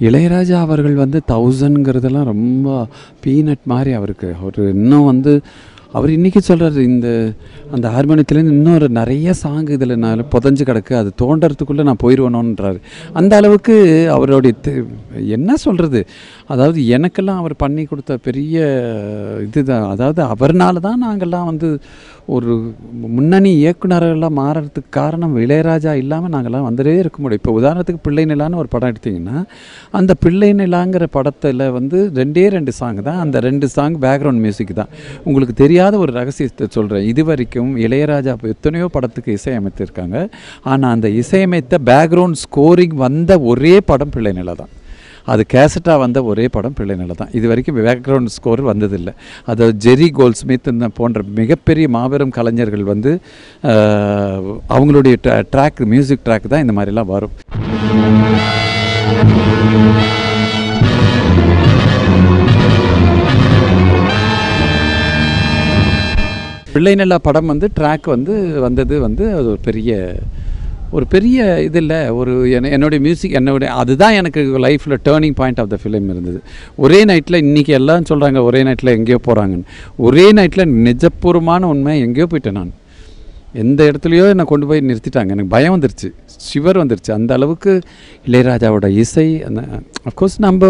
இளையராஜா அவர்கள் வந்து 1000ங்கிறதெல்லாம் ரொம்ப பீனட் மாதிரி அவருக்கு. அவர் இன்னும் வந்து அவர் இன்றைக்கி சொல்கிறார், அந்த ஹார்மோனியத்துலேருந்து இன்னொரு நிறைய சாங் இதில் நான் புதஞ்சு கிடக்கு, அது தோன்றதுக்குள்ளே நான் போயிடுவேணுன்றார். அந்த அளவுக்கு அவருடைய என்ன சொல்கிறது, அதாவது எனக்கெல்லாம் அவர் பண்ணி கொடுத்த பெரிய இதுதான். அதாவது அவர்னால தான் நாங்கள்லாம் வந்து ஒரு முன்னணி இயக்குநர்கள்லாம் மாறுறதுக்கு காரணம் இளையராஜா இல்லாமல் நாங்கள்லாம் வந்துட்டே இருக்க முடியும். இப்போ உதாரணத்துக்கு பிள்ளை நிலான்னு ஒரு படம் எடுத்திங்கன்னா, அந்த பிள்ளை நிலாங்கிற படத்தில் வந்து 2 சாங் தான், அந்த 2 சாங் பேக்ரவுண்ட் மியூசிக் தான். உங்களுக்கு தெரியாத ஒரு ரகசியத்தை சொல்கிறேன், இது வரைக்கும் இளையராஜா எத்தனையோ படத்துக்கு இசையமைத்திருக்காங்க, ஆனால் அந்த இசையமைத்த பேக்ரவுண்ட் ஸ்கோரிங் வந்த ஒரே படம் பிள்ளை நிலா தான். அது கேசட்டாக வந்த ஒரே படம் பிள்ளை நிலா தான். இது வரைக்கும் பேக்ரவுண்ட் ஸ்கோர் வந்ததில்லை. அது ஜெரி கோல்ட்ஸ்மித் போன்ற மிகப்பெரிய மாபெரும் கலைஞர்கள் வந்து அவங்களுடைய ட்ராக், மியூசிக் ட்ராக் தான் இந்த மாதிரிலாம் வரும். பிள்ளை நிலா படம் வந்து ட்ராக் வந்து வந்தது வந்து அது ஒரு பெரிய இது இல்லை, என்னுடைய மியூசிக் அதுதான் எனக்கு லைஃப்பில் turning point of the film இருந்தது. ஒரே நைட்டில் இன்றைக்கி எல்லாம் சொல்கிறாங்க ஒரே நைட்டில் எங்கேயோ போகிறாங்கன்னு, ஒரே நைட்டில் நிஜப்பூர்வமான உண்மை எங்கேயோ போயிட்டேன் நான். எந்த இடத்துலையோ என்னை கொண்டு போய் நிறுத்திட்டாங்க. எனக்கு பயம் வந்துருச்சு, ஷிவர் வந்துருச்சு. அந்த அளவுக்கு இளையராஜாவோட இசை, அந்த அஃப்கோர்ஸ் நம்ம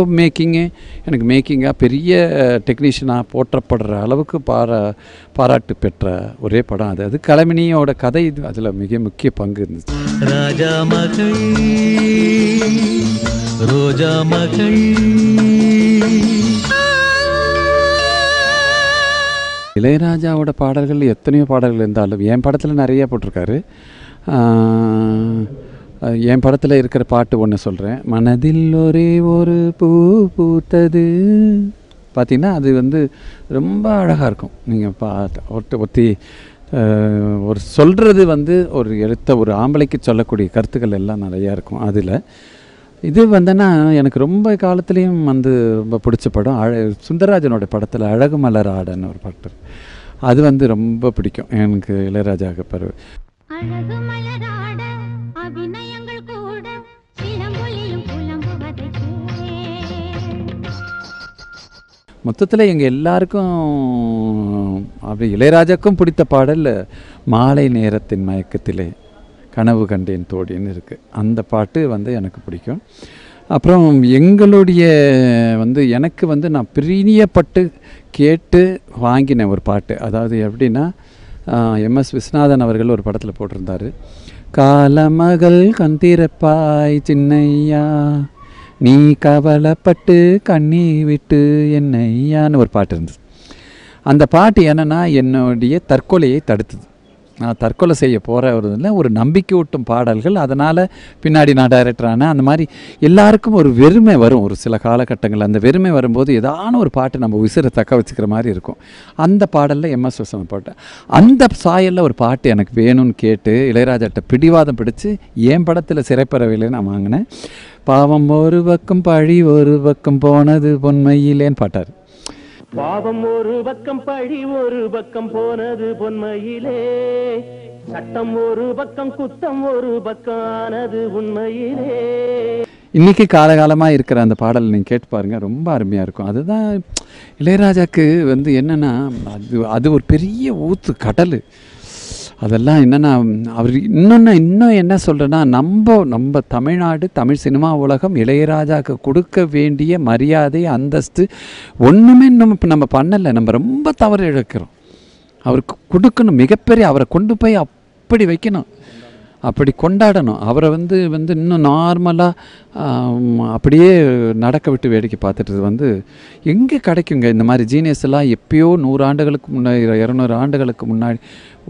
எனக்கு மேக்கிங்காக பெரிய டெக்னீஷியனாக போற்றப்படுற அளவுக்கு பாராட்டு பெற்ற ஒரே படம் அது. கலைமணியோட கதை இது, அதில் மிக முக்கிய பங்கு இருந்துச்சு. ராஜா மகள் ரோஜா மகள். இளையராஜாவோட பாடல்கள் எத்தனையோ பாடல்கள் இருந்தாலும் என் படத்தில் நிறையா போட்டிருக்காரு. என் படத்தில் இருக்கிற பாட்டு ஒன்று சொல்கிறேன், மனதில் ஒரே ஒரு பூ பூத்தது. பார்த்திங்கன்னா அது வந்து ரொம்ப அழகாக இருக்கும். நீங்கள் ஒத்தி ஒரு சொல்கிறது வந்து ஒரு ஆம்பளைக்கு சொல்லக்கூடிய கருத்துக்கள் எல்லாம் நிறையா இருக்கும். அதில் இது வந்தேன்னா எனக்கு ரொம்ப காலத்துலேயும் வந்து ரொம்ப பிடிச்ச படம் சுந்தரராஜனோட படத்தில் அழகு மலர் ஆடன்னு ஒரு பாட்டு, அது வந்து ரொம்ப பிடிக்கும் எனக்கு இளையராஜாவுக்கு பிறகு. மொத்தத்தில் எங்கள் எல்லாருக்கும் அப்படி இளையராஜாக்கும் பிடித்த பாடல் மாலை நேரத்தின் மயக்கத்திலே கனவு கண்டேன் தோடின்னு இருக்குது. அந்த பாட்டு வந்து எனக்கு பிடிக்கும். அப்புறம் எங்களுடைய வந்து எனக்கு வந்து நான் பிரியப்பட்டு கேட்டு வாங்கின ஒரு பாட்டு, அதாவது எப்படின்னா எம்எஸ் விஸ்வநாதன் அவர்கள் ஒரு படத்தில் போட்டிருந்தார், காலமகள் கந்திரப்பாய் சின்னையா நீ கவலைப்பட்டு கண்ணி விட்டு என்னையான்னு ஒரு பாட்டு இருந்தது. அந்த பாட்டு என்னென்னா என்னுடைய தற்கொலையை தடுத்தது. நான் தற்கொலை செய்ய போகிறதில் ஒரு நம்பிக்கை ஊட்டும் பாடல்கள். அதனால் பின்னாடி நான் டைரக்டரான அந்த மாதிரி எல்லாருக்கும் ஒரு வெறுமை வரும் ஒரு சில காலகட்டங்கள். அந்த வெறுமை வரும்போது ஏதான ஒரு பாட்டு நம்ம உசிரை தக்க வச்சுக்கிற மாதிரி இருக்கும். அந்த பாடலில் எம்எஸ் விஸ்வநாதன் பாட்டு, அந்த சாயலில் ஒரு பாட்டு எனக்கு வேணும்னு கேட்டு இளையராஜாட்ட பிடிவாதம் பிடிச்சி என் படத்தில் சிறைப்பறவையில் நான் வாங்கினேன். பாவம் ஒரு பக்கம் பழி ஒரு பக்கம் போனது பொன்மையிலேன்னு பாட்டார். பாவம் ஒரு பக்கம் பழி ஒரு பக்கம் போனது பொன்மையிலே, சட்டம் ஒரு பக்கம் குத்தம் ஒரு பக்கம் ஆனது உண்மையிலே. இன்றைக்கி காலகாலமாக இருக்கிற அந்த பாடல் நீங்கள் கேட்டு பாருங்கள், ரொம்ப அருமையாக இருக்கும். அதுதான் இளையராஜாவுக்கு வந்து என்னென்னா அது ஒரு பெரிய ஊற்று கடல். அதெல்லாம் என்னென்னா அவர் இன்னும் என்ன சொல்கிறேன்னா, நம்ம தமிழ்நாடு தமிழ் சினிமா உலகம் இளையராஜாவுக்கு கொடுக்க வேண்டிய மரியாதை அந்தஸ்து ஒன்றுமே நம்ம பண்ணலை. நம்ம ரொம்ப தவறு இழக்கிறோம். அவருக்கு கொடுக்கணும், மிகப்பெரிய அவரை கொண்டு போய் அப்படி வைக்கணும், அப்படி கொண்டாடணும். அவரை வந்து இன்னும் நார்மலாக அப்படியே நடக்க விட்டு வேடிக்கை பார்த்துட்டு வந்து எங்கே கிடைக்குங்க இந்த மாதிரி ஜீனியஸ் எல்லாம்? எப்பயோ 100 ஆண்டுகளுக்கு முன்னாடி 200 ஆண்டுகளுக்கு முன்னாடி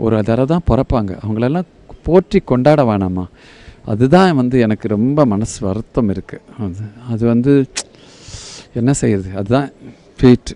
ஒரு தடவை தான் பிறப்பாங்க. அவங்களெல்லாம் போற்றி கொண்டாட வேணாமா? அதுதான் வந்து எனக்கு ரொம்ப மனசு வருத்தம் இருக்குது. அது வந்து என்ன செய்யுது, அதுதான் ஃபேட்.